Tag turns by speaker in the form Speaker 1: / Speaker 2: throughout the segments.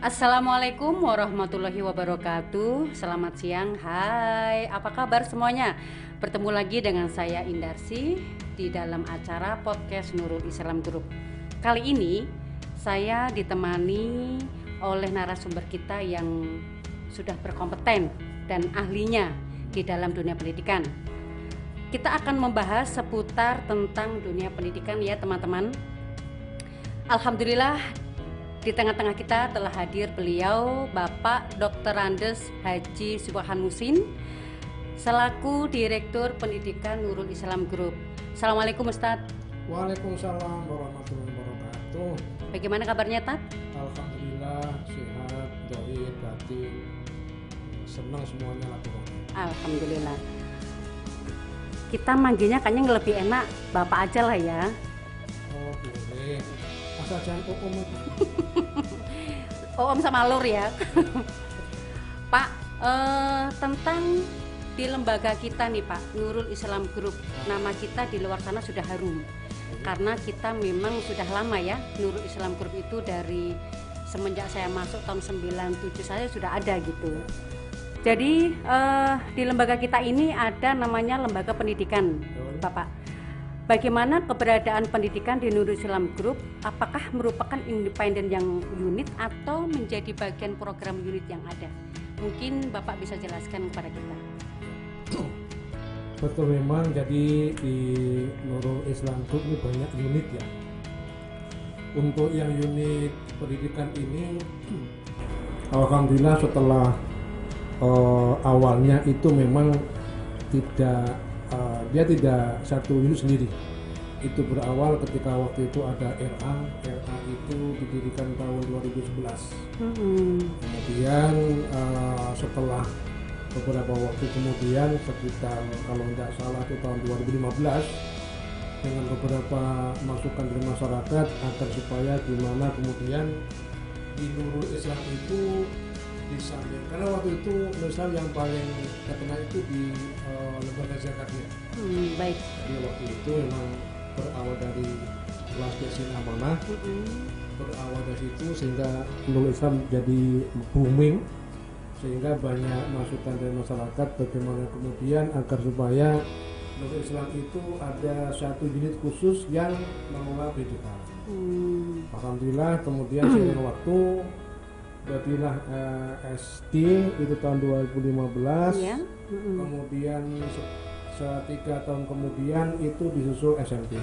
Speaker 1: Assalamualaikum warahmatullahi wabarakatuh. Selamat siang, hai, apa kabar semuanya? Bertemu lagi dengan saya Indarsi di dalam acara podcast Nurul Islam Group. Kali ini saya ditemani oleh narasumber kita yang sudah berkompeten dan ahlinya di dalam dunia pendidikan. Kita akan membahas seputar tentang dunia pendidikan ya teman-teman. Alhamdulillah di tengah-tengah kita telah hadir beliau Bapak Dr. Andes Haji Subhan Musin selaku Direktur Pendidikan Nurul Islam Group. Assalamualaikum Ustadz.
Speaker 2: Waalaikumsalam warahmatullahi wabarakatuh.
Speaker 1: Bagaimana kabarnya Tad?
Speaker 2: Alhamdulillah sehat, dohir, batin, senang semuanya lah pokoknya.
Speaker 1: Alhamdulillah. Kita manggilnya kayaknya lebih enak Bapak aja lah ya.
Speaker 2: Oh boleh, asal jangan om itu.
Speaker 1: Oh Om sama Lur ya. Pak, tentang di lembaga kita nih Pak, Nurul Islam Group, nama kita di luar sana sudah harum. Karena kita memang sudah lama ya, Nurul Islam Group itu dari semenjak saya masuk tahun 97 saya sudah ada gitu. Jadi di lembaga kita ini ada namanya lembaga pendidikan, Bapak. Bagaimana keberadaan pendidikan di Nurul Islam Group? Apakah merupakan independen yang unit atau menjadi bagian program unit yang ada? Mungkin Bapak bisa jelaskan kepada kita.
Speaker 2: Betul, memang jadi di Nurul Islam Group ini banyak unit ya. Untuk yang unit pendidikan ini alhamdulillah setelah awalnya itu memang dia tidak satu unit sendiri. Itu berawal ketika waktu itu ada RA itu didirikan tahun 2011. Kemudian setelah beberapa waktu kemudian sekitar kalau tidak salah itu tahun 2015 dengan beberapa masukan dari masyarakat agar supaya gimana kemudian di Nurul Islam itu disambil, karena waktu itu Islam yang paling terkenal itu di lembaga zakatnya.
Speaker 1: Baik.
Speaker 2: Jadi waktu itu memang berawal dari kelas Yasin Amanah, berawal dari situ sehingga Nurul Islam jadi booming, sehingga banyak masukan dari masyarakat bagaimana kemudian agar supaya Nurul Islam itu ada satu unit khusus yang mengelola pendidikan. Alhamdulillah kemudian seiring waktu berdirilah SD itu tahun 2015 ya. Kemudian 3 tahun kemudian itu disusul SMP.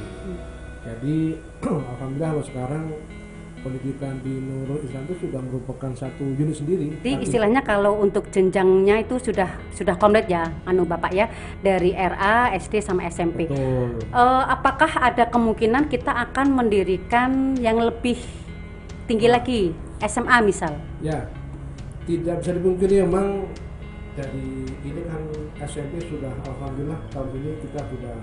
Speaker 2: Jadi alhamdulillah sekarang pendidikan di Nurul Islam itu sudah merupakan satu unit sendiri.
Speaker 1: Jadi istilahnya kalau untuk jenjangnya itu sudah komplit ya, Bapak ya, dari RA, SD sama SMP.
Speaker 2: Betul.
Speaker 1: Apakah ada kemungkinan kita akan mendirikan yang lebih tinggi lagi, SMA misal?
Speaker 2: Ya, tidak bisa dipungkiri memang dari ini kan SMP sudah alhamdulillah tahun ini kita sudah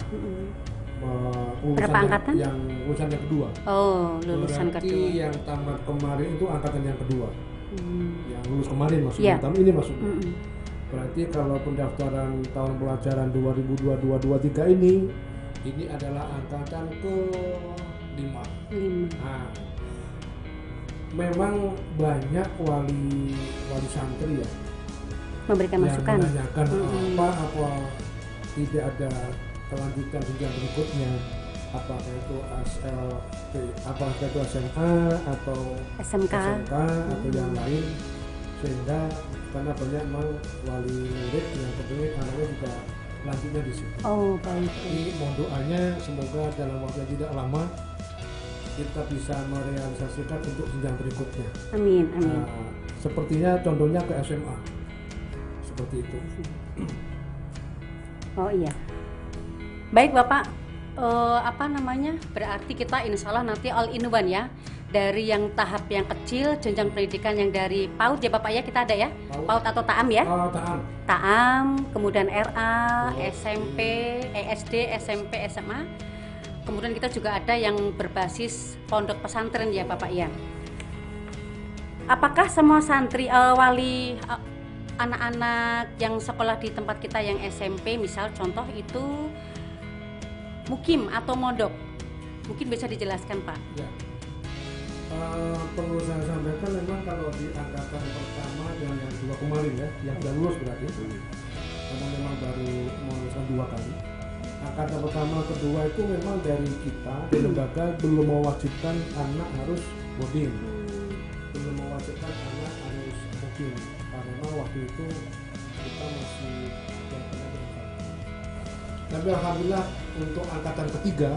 Speaker 1: berapa angkatan?
Speaker 2: Yang lulusan yang kedua.
Speaker 1: Oh, lulusan
Speaker 2: berarti
Speaker 1: kedua.
Speaker 2: Yang tamat kemarin itu angkatan yang kedua. Yang lulus kemarin maksudnya, tahun ini maksudnya. Berarti kalau pendaftaran tahun pelajaran 2022-2023 ini adalah angkatan ke-5. Nah, memang banyak wali santri ya
Speaker 1: memberikan masukan,
Speaker 2: menanyakan apa tidak ada kelanjutan jenjang berikutnya, apakah itu SMA atau SMK atau yang lain, sehingga karena banyak memang wali murid yang kepingin anaknya juga lanjutnya di situ.
Speaker 1: Oh baik.
Speaker 2: Jadi mohon doanya semoga dalam waktu yang tidak lama kita bisa merealisasikan untuk jenjang berikutnya.
Speaker 1: Amin.
Speaker 2: Nah, sepertinya contohnya ke SMA seperti itu.
Speaker 1: Oh iya. Baik Bapak, berarti kita insya Allah nanti all in one ya, dari yang tahap yang kecil, jenjang pendidikan yang dari PAUD ya Bapak ya, kita ada ya, PAUD atau TAAM ya? TAAM, kemudian RA, SMP, SD, SMP, SMA. Kemudian kita juga ada yang berbasis pondok pesantren ya Bapak ya. Apakah semua santri wali anak-anak yang sekolah di tempat kita yang SMP misal contoh itu mukim atau mondok? Mungkin bisa dijelaskan Pak.
Speaker 2: Ya. Perlu saya sampaikan memang kalau di angkatan pertama dan yang dua kemarin ya, yang sudah lulus berarti, karena memang baru meluluskan 2 kali. Angkatan pertama kedua itu memang dari kita di lembaga belum mewajibkan anak harus boarding, belum mewajibkan anak harus booking, karena waktu itu kita masih tapi alhamdulillah untuk angkatan ketiga,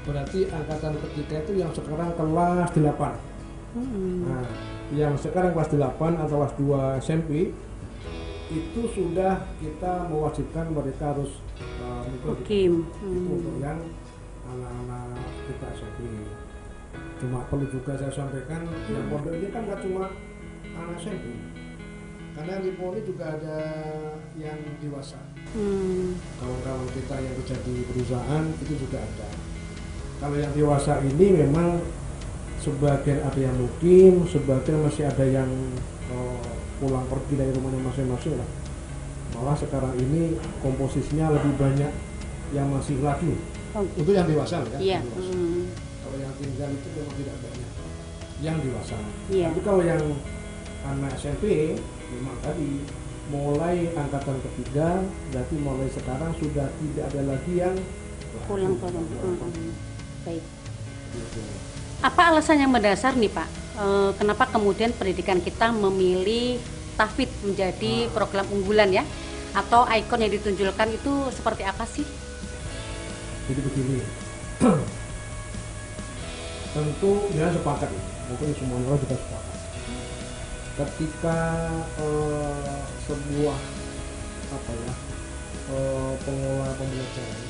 Speaker 2: berarti angkatan ketiga itu yang sekarang kelas 8. Nah, yang sekarang kelas 8 atau kelas 2 SMP itu sudah kita mewajibkan mereka harus
Speaker 1: Booking.
Speaker 2: itu untuk yang anak-anak kita SMP. Cuma perlu juga saya sampaikan yang pondok ini kan nggak cuma anak SMP, karena di Poli juga ada yang dewasa. Kawan-kawan kita yang kerja di perusahaan itu juga ada. Kalau yang dewasa ini memang sebagian ada yang mukim, sebagian masih ada yang pulang pergi dari rumahnya masing-masing lah. Malah sekarang ini komposisinya lebih banyak yang masih lagi. Itu yang dewasa ya.
Speaker 1: Iya.
Speaker 2: Kalau yang tinggal itu memang tidak banyak yang dewasa.
Speaker 1: Iya.
Speaker 2: Tapi kalau yang anak SMP memang tadi mulai angkatan ketiga, berarti mulai sekarang sudah tidak ada lagi yang
Speaker 1: Pulang. Baik.
Speaker 2: Gitu.
Speaker 1: Apa alasan yang mendasar nih Pak? Kenapa kemudian pendidikan kita memilih tahfidz menjadi program unggulan ya? Atau ikon yang ditunjukkan itu seperti apa sih?
Speaker 2: Jadi begini, tentu ya sepakat, mungkin semua orang juga sepakat. Ketika sebuah pengelola pembelajaran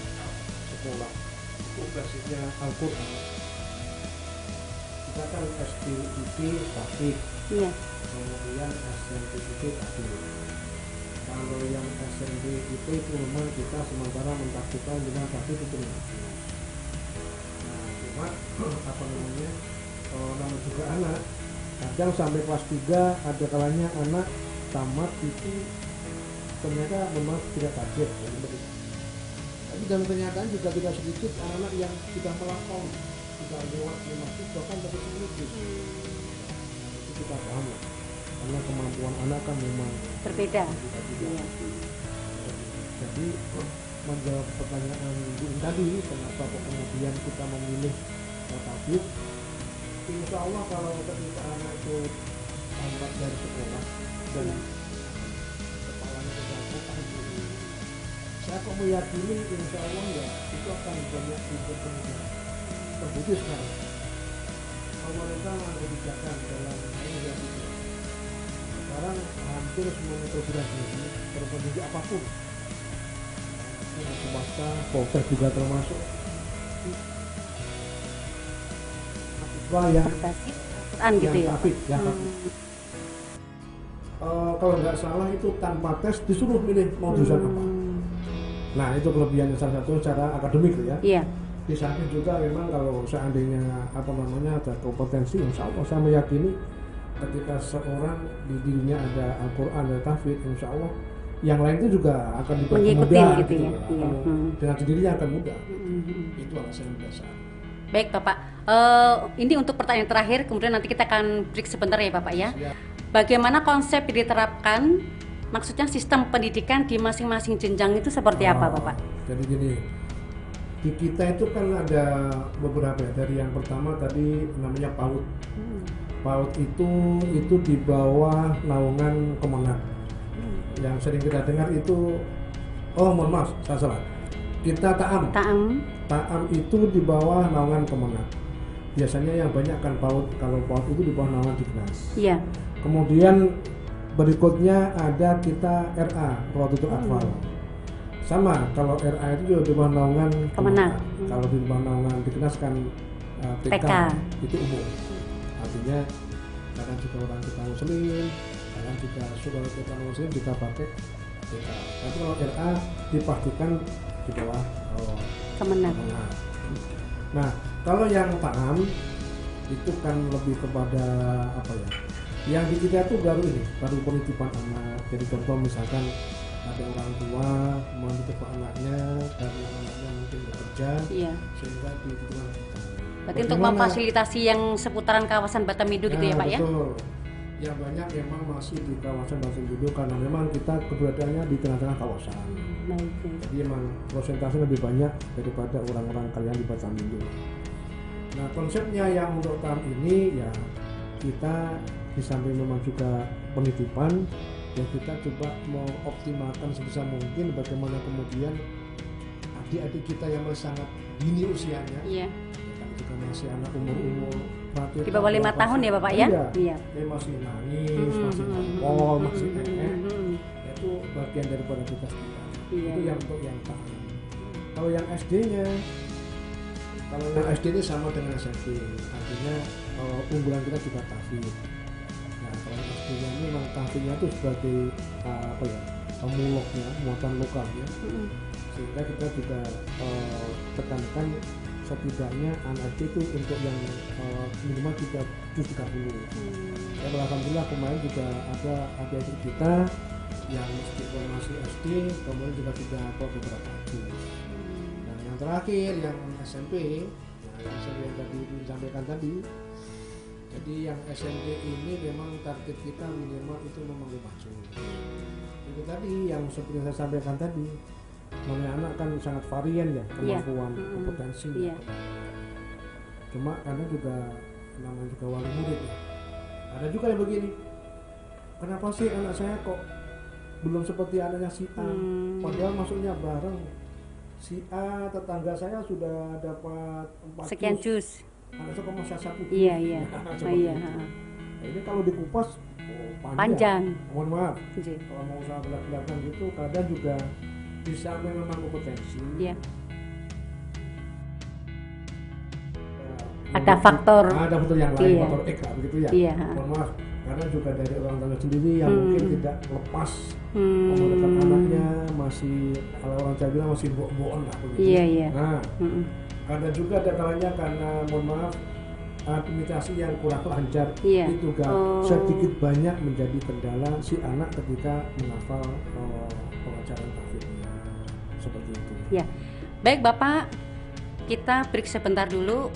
Speaker 2: sekolah itu basisnya Al-Quran, kita kan SDIP tahfidz,
Speaker 1: Iya.
Speaker 2: kemudian SMPIP tahfidz. Kalau yang SMPIP itu memang kita sementara mentakutkan dengan tahfidz itu. Nah, cuma nama juga anak kadang sampai kelas 3 ada kalanya anak tamat itu ternyata memang tidak kaget ya, tapi dalam kenyataan juga tidak sedikit anak-anak yang sudah melampaui, sudah lewat 5 bahkan dapat 10 itu kita paham lah, karena kemampuan anak kan memang
Speaker 1: Berbeda.
Speaker 2: Iya. Jadi menjawab pertanyaan Bu In tadi, kenapa kok kemudian kita memilih tahfidz? Insya Allah kalau ketika anak itu tamat dari sekolah dan kepalanya sudah bukan, saya kok meyakini insya Allah ya itu akan banyak kemudian terbukti sekarang. Pemerintah kebijakan dalam ini sekarang hampir semuanya perguruan tinggi, terpendidik apapun, swasta, poltek juga termasuk. Yang
Speaker 1: Quran gitu ya.
Speaker 2: tahfidz, ya. Kalau nggak salah itu tanpa tes disuruh milih mau jurusan apa. Nah itu kelebihan salah satu secara akademik ya.
Speaker 1: Iya.
Speaker 2: Di samping juga memang kalau seandainya ada kompetensi, insya Allah saya meyakini ketika seorang di dirinya ada Al-Quran dan tahfidz, insya Allah yang lain itu juga akan dipermudah
Speaker 1: gitu ya. Iya.
Speaker 2: Dengan sendirinya akan mudah. Itu alasan dasar.
Speaker 1: Baik Bapak, ini untuk pertanyaan terakhir, kemudian nanti kita akan break sebentar ya Bapak ya.
Speaker 2: Siap.
Speaker 1: Bagaimana konsep yang diterapkan, maksudnya sistem pendidikan di masing-masing jenjang itu seperti apa Bapak?
Speaker 2: Jadi gini, di kita itu kan ada beberapa ya. Dari yang pertama tadi namanya PAUD. PAUD itu di bawah naungan Kemenag. Yang sering kita dengar itu, mohon maaf, saya salah. Kita Ta'am itu di bawah naungan Kemenag. Biasanya yang banyak kan PAUD. Kalau PAUD itu di bawah naungan Dignas.
Speaker 1: Iya.
Speaker 2: Kemudian berikutnya ada kita RA, Rotutul Atfal. Sama, kalau RA itu juga di bawah naungan
Speaker 1: Kemenag.
Speaker 2: Kalau di bawah naungan Dignas kan TK itu umum. Artinya kadang juga orang kita muslim, kadang juga saudara kita muslim kita pakai TK. Tapi kalau RA dipastikan di bawah
Speaker 1: Kemenag.
Speaker 2: Nah, kalau yang Ta'am itu kan lebih kepada apa ya? Yang di kita tuh baru penitipan anak. Jadi contoh misalkan ada orang tua menitipkan anaknya karena anaknya mungkin bekerja,
Speaker 1: Iya.
Speaker 2: sehingga dititipkan kita.
Speaker 1: Berarti untuk
Speaker 2: Bagaimana?
Speaker 1: memfasilitasi yang seputaran kawasan Batamindo gitu ya Pak ya?
Speaker 2: Betul. Yang banyak memang masih di kawasan Batamindo karena memang kita keberadaannya di tengah-tengah kawasan.
Speaker 1: Baik.
Speaker 2: Jadi memang prosentase lebih banyak daripada orang-orang kalian di Batamindo. Nah konsepnya yang untuk tahun ini ya kita di samping memang juga penitipan, ya kita coba mengoptimalkan sebisa mungkin bagaimana kemudian adik-adik kita yang masih sangat dini usianya,
Speaker 1: Iya.
Speaker 2: kan juga masih anak umur
Speaker 1: Di bawah 5 tahun ya Bapak ya?
Speaker 2: Iya. Dia masih nangis, masih ngomong, masih itu bagian daripada tugas kita.
Speaker 1: Iya.
Speaker 2: Itu yang untuk yang tahun. Kalau yang SD-nya, kalau yang SD ini sama dengan SMP, artinya unggulan kita juga tahfidz. Nah, kalau SD-nya ini memang tahfidznya itu sebagai apa ya, pemuloknya, muatan lokalnya, sehingga kita juga tekankan setidaknya anak itu untuk yang minimal 3 juz 30. Ya, alhamdulillah kemarin juga ada adik-adik kita yang meskipun masih SD, kemudian juga sudah hafal beberapa juz. Dan yang terakhir yang SMP, nah yang SMP yang tadi disampaikan tadi, jadi yang SMP ini memang target kita minimal itu memang 5 juz. Itu tadi yang seperti saya sampaikan tadi, namanya anak kan sangat varian ya kemampuan, kompetensi. Cuma karena juga namanya juga wali murid ya. Ada juga yang begini, kenapa sih anak saya kok belum seperti anaknya si A, padahal masuknya bareng. Si A tetangga saya sudah dapat 4
Speaker 1: Sekian juz.
Speaker 2: anak saya kok masih 1 juz.
Speaker 1: Iya. Iya.
Speaker 2: Nah, ini kalau dikupas
Speaker 1: Panjang.
Speaker 2: Mohon maaf,
Speaker 1: Iya.
Speaker 2: kalau mau usaha belak-belakan gitu kadang juga bisa memang kompetensi.
Speaker 1: Iya. Ada faktor.
Speaker 2: Ada faktor yang lain,
Speaker 1: Iya.
Speaker 2: faktor X begitu ya.
Speaker 1: Iya.
Speaker 2: Mohon maaf, karena juga dari orang tua sendiri yang mungkin tidak lepas memudahkan
Speaker 1: Hmm.
Speaker 2: anaknya, masih kalau orang Jawa bilang masih bohong lah begitu.
Speaker 1: Iya.
Speaker 2: Nah, ada juga ada kalanya karena mohon maaf administrasi yang kurang lancar,
Speaker 1: Iya.
Speaker 2: itu juga sedikit banyak menjadi kendala si anak ketika menghafal pelajaran tahfidznya seperti itu.
Speaker 1: Ya, baik Bapak, kita break sebentar dulu.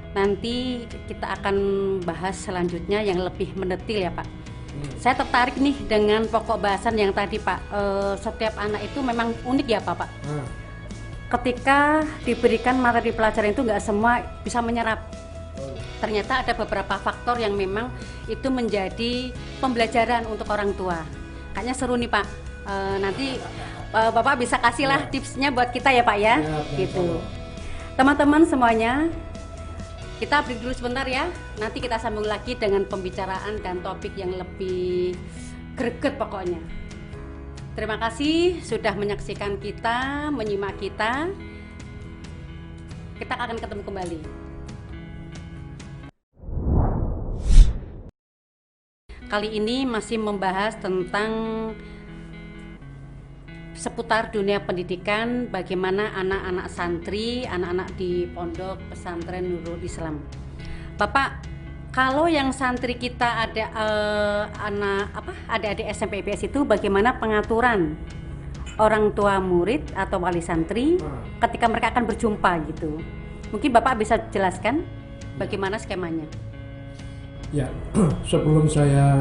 Speaker 1: Nanti kita akan bahas selanjutnya yang lebih mendetil ya Pak. Saya tertarik nih dengan pokok bahasan yang tadi Pak. Setiap anak itu memang unik ya Pak. Ketika diberikan materi pelajaran itu nggak semua bisa menyerap. Ternyata ada beberapa faktor yang memang itu menjadi pembelajaran untuk orang tua. Kayaknya seru nih Pak. Nanti Bapak bisa kasihlah tipsnya buat kita ya Pak ya. Gitu. Teman-teman semuanya, kita break dulu sebentar ya. Nanti kita sambung lagi dengan pembicaraan dan topik yang lebih greget pokoknya. Terima kasih sudah menyaksikan kita, menyimak kita. Kita akan ketemu kembali. Kali ini masih membahas tentang seputar dunia pendidikan, bagaimana anak-anak santri, anak-anak di pondok pesantren Nurul Islam. Bapak, kalau yang santri kita ada adik-adik SMP IPS itu bagaimana pengaturan orang tua murid atau wali santri ketika mereka akan berjumpa gitu? Mungkin Bapak bisa jelaskan bagaimana skemanya?
Speaker 2: Ya, sebelum saya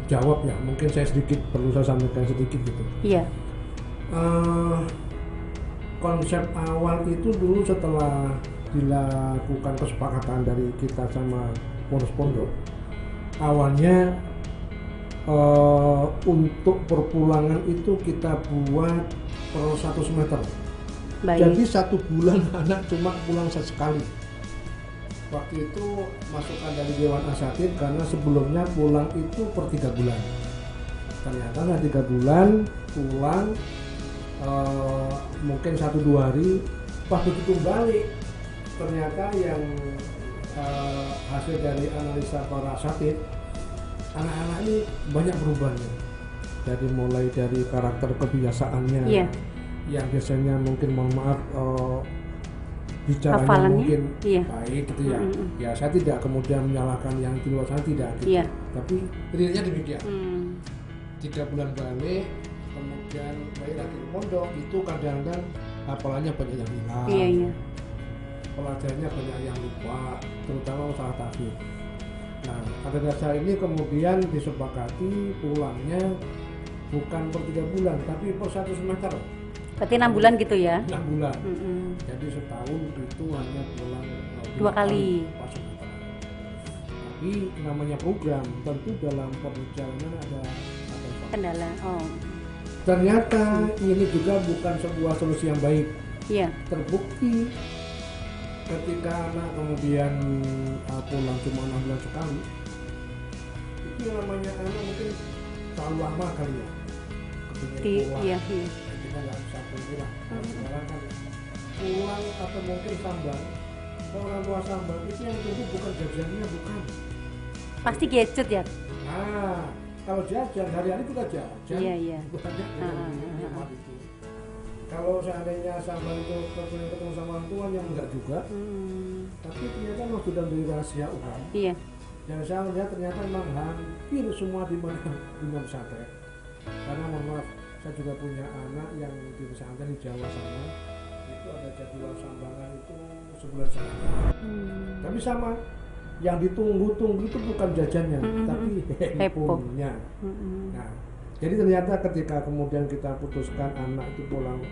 Speaker 2: jawab ya, mungkin saya perlu saya sampaikan sedikit gitu.
Speaker 1: Iya.
Speaker 2: Konsep awal itu dulu setelah dilakukan kesepakatan dari kita sama pondok, awalnya untuk perpulangan itu kita buat per 1 semester.
Speaker 1: Baik.
Speaker 2: Jadi 1 bulan anak cuma pulang sekali. Waktu itu masukan dari Dewan Asatidz karena sebelumnya pulang itu per 3 bulan. Ternyata 3 bulan pulang mungkin 1-2 hari, pas begitu balik ternyata yang hasil dari analisa para asatidz, anak-anak ini banyak berubahnya. Jadi mulai dari karakter kebiasaannya, yang biasanya mungkin mohon maaf bicaranya
Speaker 1: hafalannya
Speaker 2: mungkin baik gitu ya. Ya saya tidak kemudian menyalahkan yang di luar sana, tidak gitu. Tapi realnya demikian. 3 bulan balik, kemudian balik lagi ke pondok, itu kadang-kadang hafalannya banyak yang hilang. pelajarannya banyak yang lupa, terutama masalah tahfidz. Nah, pada dasar ini kemudian disepakati pulangnya bukan per 3 bulan, tapi per 1 semester.
Speaker 1: Berarti 6 bulan gitu ya?
Speaker 2: 6 bulan.
Speaker 1: Mm-mm.
Speaker 2: Jadi setahun itu hanya pulang
Speaker 1: 2 kali.
Speaker 2: per semester. Tapi namanya program, tentu dalam perjalanan ada
Speaker 1: Kendala. Oh.
Speaker 2: Ternyata ini juga bukan sebuah solusi yang baik.
Speaker 1: Iya.
Speaker 2: Terbukti ketika anak kemudian pulang cuma 6 bulan sekali, itu yang namanya anak mungkin terlalu lama kali ya kepingin pulang.
Speaker 1: Iya.
Speaker 2: Kita nggak bisa pulang. Sekarang kan pulang atau mungkin sambar, kalau orang tua sambar itu yang tunggu bukan jajannya, bukan.
Speaker 1: Pasti gadget ya?
Speaker 2: Nah, kalau jajan hari-hari juga jajan.
Speaker 1: Iya.
Speaker 2: Banyak yang nikmat itu. Kalau seandainya sambar itu ketemu sama orang tua yang enggak juga, tapi ternyata memang sudah menjadi rahasia umum.
Speaker 1: Iya.
Speaker 2: Dan saya melihat ternyata memang hampir semua di mana dunia pesantren. Karena mohon maaf, saya juga punya anak yang di pesantren di Jawa sana, itu ada jadwal sambangan itu sebulan sekali. Tapi sama, yang ditunggu-tunggu itu bukan jajannya, tapi handphonenya. Nah, jadi ternyata ketika kemudian kita putuskan anak itu pulang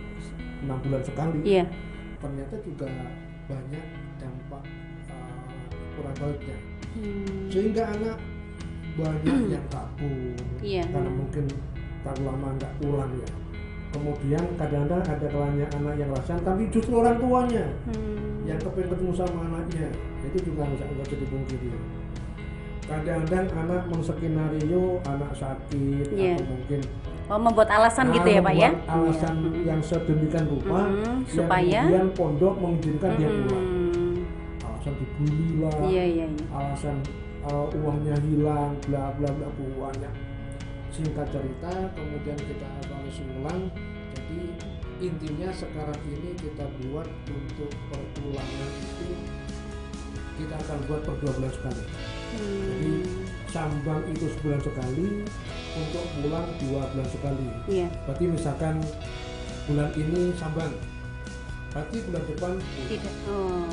Speaker 2: 6 bulan sekali,
Speaker 1: Iya.
Speaker 2: ternyata juga banyak dampak kurang baiknya. Sehingga anak banyak yang kabur,
Speaker 1: Iya.
Speaker 2: karena mungkin terlalu lama nggak pulang ya. Kemudian kadang-kadang ada kalanya anak yang rasan, tapi justru orang tuanya yang kepengen ketemu sama anaknya, itu juga nggak bisa dipungkiri. Kadang-kadang anak menskenario anak sakit,
Speaker 1: Iya.
Speaker 2: atau mungkin
Speaker 1: membuat alasan gitu ya Pak ya?
Speaker 2: membuat alasan yang sedemikian rupa yang
Speaker 1: supaya
Speaker 2: kemudian pondok mengizinkan dia pulang. Alasan dibully lah,
Speaker 1: Iya.
Speaker 2: alasan uangnya hilang, bla bla bla, banyak. Singkat cerita, kemudian kita evaluasi ulang. Jadi intinya sekarang ini kita buat untuk perpulangan itu kita akan buat per 2 bulan sekali. Jadi sambang itu sebulan sekali, untuk pulang 2 bulan sekali.
Speaker 1: Iya.
Speaker 2: Berarti misalkan bulan ini sambang, berarti bulan depan pulang.
Speaker 1: Tidak. Oh.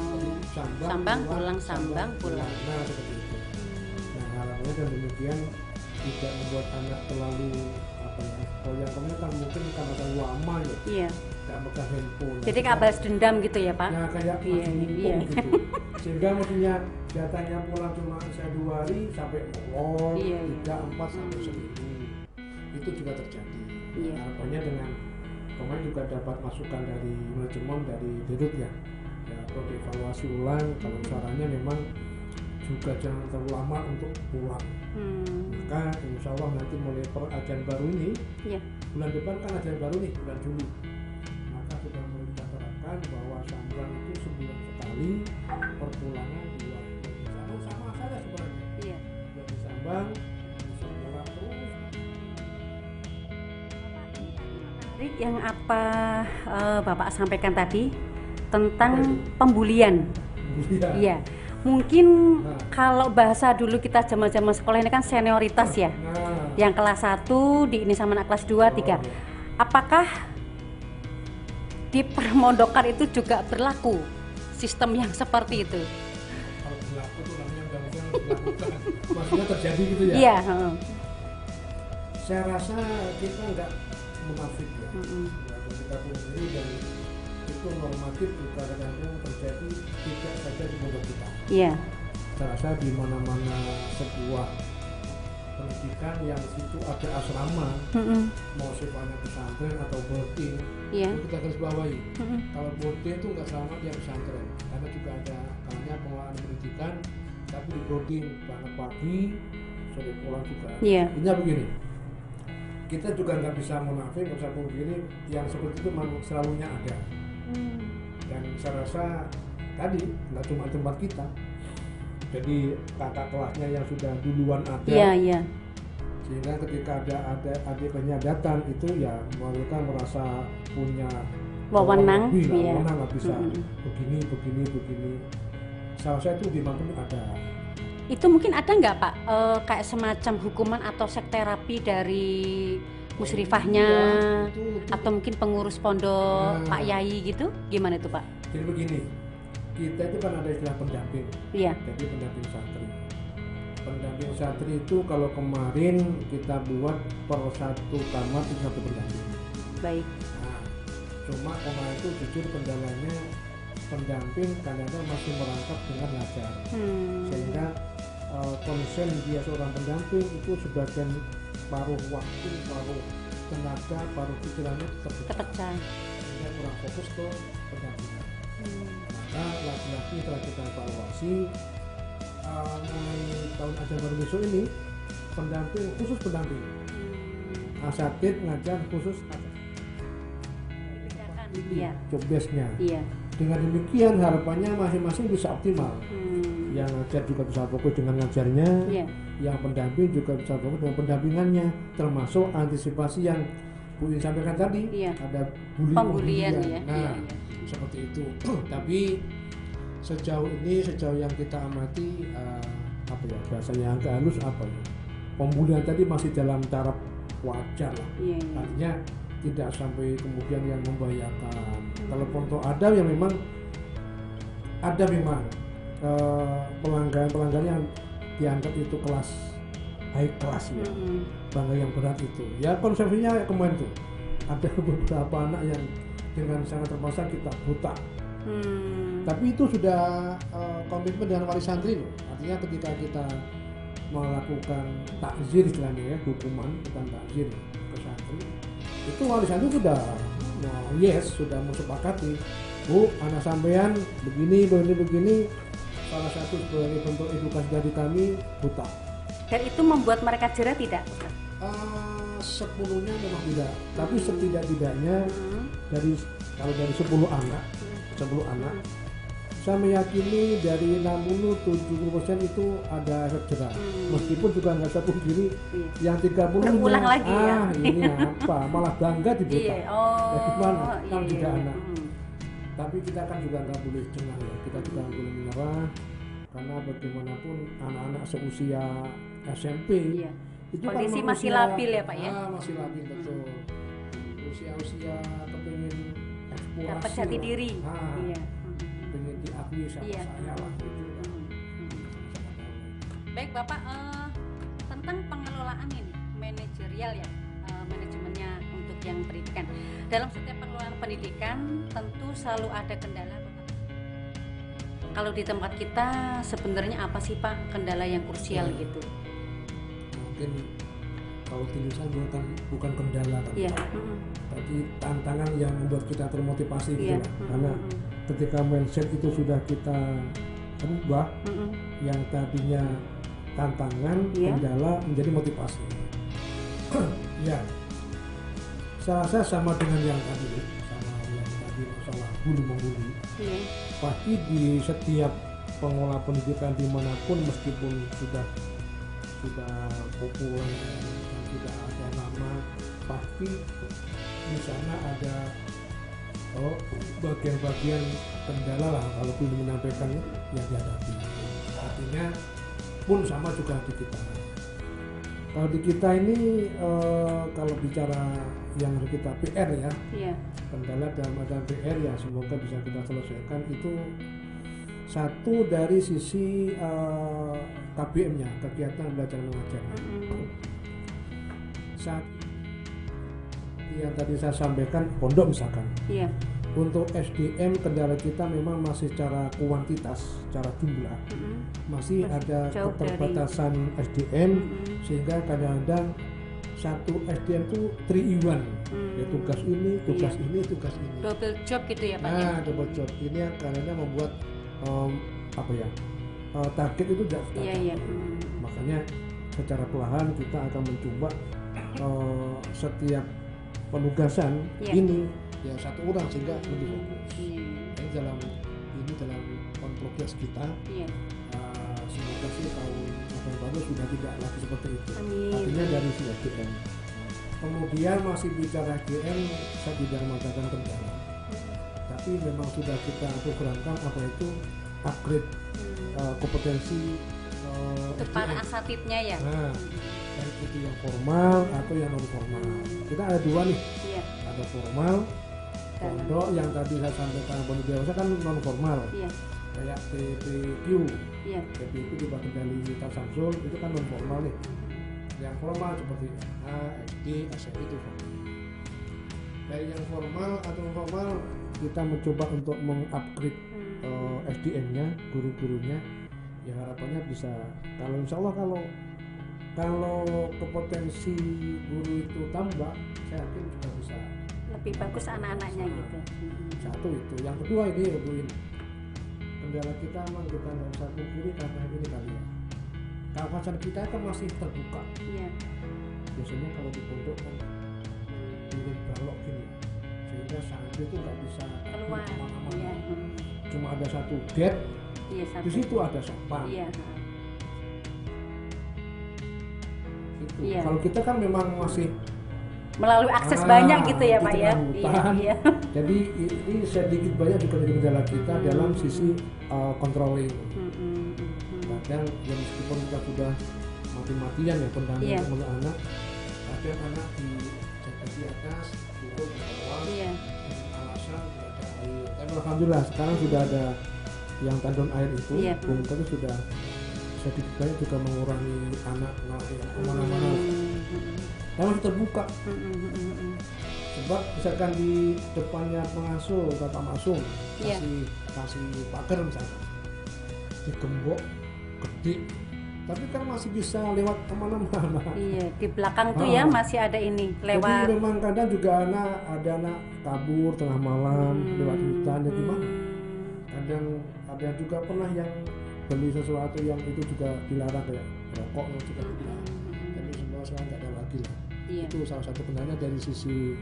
Speaker 1: Sambang, pulang, sambang, pulang.
Speaker 2: Nah, seperti itu. Nah, harapannya dan demikian tidak membuat anak terlalu apa ya? Kalau yang kemarin kan mungkin karena terlalu lama ya.
Speaker 1: Iya.
Speaker 2: Tidak megang handphone.
Speaker 1: Jadi kayak balas dendam gitu ya Pak?
Speaker 2: Nah, kayak
Speaker 1: Iya.
Speaker 2: gitu. Sehingga mestinya jatahnya pulang cuma saya 2 hari sampai molor,
Speaker 1: Iya.
Speaker 2: 3, 4 sampai seminggu. Itu juga terjadi.
Speaker 1: Iya.
Speaker 2: Harapannya dengan kemarin juga dapat masukan dari manajemen, dari Dirut ya perlu dievaluasi ulang. Kalau sarannya memang juga jangan terlalu lama untuk pulang. Maka insya Allah nanti mulai ajaran baru ini,
Speaker 1: Iya.
Speaker 2: bulan depan kan ajaran baru nih, bulan Juli. Maka sudah mulai kita terapkan bahwa sambang itu sebulan sekali, perpulangan 2 bulan. Sama saja sebenarnya.
Speaker 1: Iya.
Speaker 2: Bulan disambang, bisa pulang terus.
Speaker 1: Menarik yang apa Bapak sampaikan tadi tentang pembulian. Iya. Mungkin kalau bahasa dulu kita zaman-zaman sekolah ini kan senioritas ya. Yang kelas 1 di ini sama anak kelas 2, 3. Apakah di permondokan itu juga berlaku sistem yang seperti itu?
Speaker 2: Kalau berlaku itu namanya nggak mungkin dilakukan. Maksudnya terjadi gitu ya?
Speaker 1: Iya.
Speaker 2: Saya rasa kita nggak munafik ya. Kita pungkiri dan itu normatif juga kadang-kadang terjadi tidak saja di pondok kita.
Speaker 1: Iya.
Speaker 2: Saya rasa di mana-mana sebuah pendidikan yang situ ada asrama, mau sifatnya pesantren atau boarding,
Speaker 1: Iya.
Speaker 2: itu kita garis bawahi. Kalau boarding itu nggak sama dia pesantren, karena juga ada kalanya pengelolaan pendidikan, tapi di boarding berangkat pagi, sore pulang juga.
Speaker 1: Iya.
Speaker 2: Intinya begini, kita juga nggak bisa munafik, nggak bisa pungkiri yang seperti itu selalunya ada. Dan saya rasa tadi nggak cuma tempat kita, jadi kakak kelasnya yang sudah duluan ada,
Speaker 1: Iya.
Speaker 2: sehingga ketika ada adik-adiknya datang itu ya mereka merasa punya
Speaker 1: Wewenang,
Speaker 2: lebih,
Speaker 1: iya.
Speaker 2: wewenang lah bisa begini. Saya rasa itu di mana ada.
Speaker 1: Itu mungkin ada nggak Pak kayak semacam hukuman atau sek terapi dari musyrifahnya
Speaker 2: Itu.
Speaker 1: atau mungkin pengurus pondok Pak Yai gitu? Gimana itu Pak?
Speaker 2: Jadi begini, kita itu kan ada istilah pendamping.
Speaker 1: Iya.
Speaker 2: Jadi pendamping santri. Pendamping santri itu kalau kemarin kita buat per satu kamar itu satu pendamping.
Speaker 1: Baik.
Speaker 2: Nah, cuma kemarin itu jujur kendalanya pendamping kadang-kadang masih merangkap dengan ngajar. Sehingga konsen dia seorang pendamping itu sebagian paruh waktu, paruh tenaga, paruh pikirannya
Speaker 1: Terpecah.
Speaker 2: sehingga kurang fokus ke pendampingan. Maka lagi-lagi setelah kita evaluasi mulai tahun ajaran baru besok ini pendamping khusus pendamping, asatid ngajar khusus asatid.
Speaker 1: Iya.
Speaker 2: Job desk-nya.
Speaker 1: Iya.
Speaker 2: Dengan demikian harapannya masing-masing bisa optimal. Yang ngajar juga bisa fokus dengan ngajarnya, yang pendamping juga bisa fokus dengan pendampingannya, termasuk antisipasi yang Bu Ini sampaikan tadi, ada
Speaker 1: pembulian ya.
Speaker 2: Nah, seperti itu. Tapi sejauh ini, sejauh yang kita amati, apa ya bahasanya agak halus apa ya? Pembulian tadi masih dalam taraf wajar lah. Artinya tidak sampai kemudian yang membahayakan. Kalau contoh ada yang memang pelanggaran yang dianggap itu kelas high class ya, pelanggaran yang berat itu. Ya konsepnya kemarin tuh ada beberapa anak yang dengan sangat terpaksa kita buta. Tapi itu sudah komitmen dengan wali santri loh. Artinya ketika kita melakukan takzir istilahnya ya, hukuman bukan takzir ke santri, itu wali santri sudah sudah mensepakati, Bu, anak sampean begini, salah satu sebagai bentuk edukasi dari kami buta. Dan
Speaker 1: itu membuat mereka jera tidak?
Speaker 2: Sepenuhnya memang tidak, tapi setidak-tidaknya dari 10 anak, saya meyakini dari 60-70% itu ada efek jerah. Meskipun juga nggak bisa pungkiri yang 30
Speaker 1: berulang lagi ya.
Speaker 2: Ini apa? Malah bangga dibuta. Ya gimana? Kan tidak anak. Tapi kita kan juga nggak boleh jengah ya. Kita juga nggak boleh menyerah karena bagaimanapun anak-anak seusia SMP itu
Speaker 1: kondisi
Speaker 2: kan
Speaker 1: masih labil ya Pak ya.
Speaker 2: Masih labil betul. Usia kepingin eksplorasi.
Speaker 1: Dapat jati diri.
Speaker 2: Pengen diakui sama saya lah gitu.
Speaker 1: Baik Bapak, tentang pengelolaan ini manajerial ya, manajemennya untuk yang pendidikan. Dalam setiap pengelolaan pendidikan tentu selalu ada kendala Bapak. Kalau di tempat kita sebenarnya apa sih Pak kendala yang krusial gitu?
Speaker 2: Mungkin kalau tulisan bukan kendala kan, tapi tantangan yang membuat kita termotivasi gitu lah. Karena ketika mindset itu sudah kita rubah, yang tadinya tantangan, kendala menjadi motivasi. Ya, saya rasa sama dengan yang tadi masalah bully. Pasti di setiap pengelola pendidikan dimanapun, meskipun sudah populer dan sudah ada nama, pasti di sana ada bagian-bagian kendala lah kalau belum menyampaikan yang dihadapi. Artinya pun sama juga di kita. Kalau di kita ini kalau bicara yang harus kita PR ya, kendala dalam adanya PR ya semoga bisa kita selesaikan itu satu dari sisi KBM-nya, kegiatan belajar mengajar. Saat yang tadi saya sampaikan pondok misalkan. Untuk SDM kendala kita memang masih secara kuantitas, secara jumlah masih ada keterbatasan SDM sehingga kadang-kadang satu SDM itu 3-in-1 ya, tugas ini, tugas ini.
Speaker 1: Double job gitu ya Pak?
Speaker 2: Double job ini kadang-kadang membuat target itu tidak tercapai. Makanya secara perlahan kita akan mencoba setiap penugasan ini ya satu orang sehingga lebih fokus. Jadi dalam progres kita semoga sih tahun akan bagus sudah tidak lagi seperti itu. Artinya dari si SDM. Kemudian masih bicara SDM, saya tidak mengatakan kendala. Tapi memang sudah kita programkan apa itu upgrade kompetensi
Speaker 1: untuk para asatidnya ya.
Speaker 2: Baik itu yang formal atau yang non formal. Kita ada dua nih. Ada formal, pondok yang tadi saya sampaikan pondok dewasa kan non formal. kayak PPQ.
Speaker 1: Iya.
Speaker 2: PPQ di Batu Gali Tar Samsul itu kan non formal nih. Yang formal seperti A, SD, SMP itu formal. Dari yang formal atau non formal kita mencoba untuk mengupgrade SDM-nya, guru-gurunya. Ya harapannya bisa, kalau insya Allah kalau kompetensi guru itu tambah, saya yakin juga bisa
Speaker 1: Lebih bagus anak-anaknya gitu.
Speaker 2: satu itu. Yang kedua ini kendala kita memang kita nggak bisa pungkiri karena ini kali ya, kawasan kita kan masih terbuka.
Speaker 1: Iya.
Speaker 2: Biasanya kalau di pondok kan bikin balok gini, sehingga santri itu nggak bisa
Speaker 1: Keluar.
Speaker 2: kemana-mana.
Speaker 1: Iya.
Speaker 2: Cuma ada satu gate,
Speaker 1: Iya,
Speaker 2: di
Speaker 1: satu.
Speaker 2: situ ada sapang.
Speaker 1: Iya.
Speaker 2: Itu.
Speaker 1: Iya.
Speaker 2: Kalau kita kan memang masih
Speaker 1: Melalui akses banyak gitu ya
Speaker 2: di
Speaker 1: Pak
Speaker 2: tengah
Speaker 1: ya.
Speaker 2: hutan.
Speaker 1: Iya.
Speaker 2: Jadi ini sedikit banyak juga menjadi kendala kita dalam sisi controlling. Kadang ya meskipun kita sudah mati-matian ya pendamping
Speaker 1: Iya.
Speaker 2: anak, kadang anak dijaga di atas, turun ke bawah,
Speaker 1: Iya.
Speaker 2: dengan alasan tidak ada air. Tapi alhamdulillah sekarang sudah ada yang tandon air itu,
Speaker 1: Iya.
Speaker 2: itu sudah sedikit banyak juga mengurangi anak yang kemana-mana. Tapi masih terbuka. Sebab misalkan di depannya pengasuh bapak masuk
Speaker 1: Iya.
Speaker 2: kasih pagar misalkan digembok gede, tapi kan masih bisa lewat kemana-mana.
Speaker 1: Iya, di belakang tuh ya masih ada ini
Speaker 2: Jadi
Speaker 1: lewat.
Speaker 2: memang kadang juga ada anak kabur tengah malam lewat hutan ya gimana. Kadang ada juga pernah yang beli sesuatu yang itu juga dilarang kayak rokok juga dilarang. Jadi semua sekarang nggak ada lagi lah.
Speaker 1: Iya.
Speaker 2: Itu salah satu kendalanya dari sisi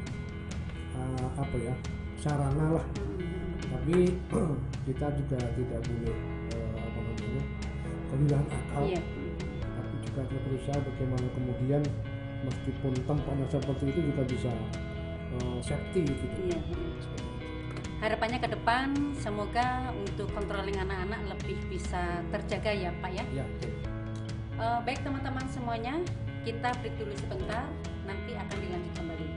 Speaker 2: sarana lah. Tapi kita juga tidak boleh kehilangan akal.
Speaker 1: Iya.
Speaker 2: Tapi juga kita berusaha bagaimana kemudian meskipun tempatnya seperti itu juga bisa safety gitu.
Speaker 1: Iya. Harapannya ke depan semoga untuk controlling anak-anak lebih bisa terjaga ya Pak ya.
Speaker 2: Ya, betul.
Speaker 1: Baik teman-teman semuanya, kita break dulu sebentar, nanti akan dilanjut kembali.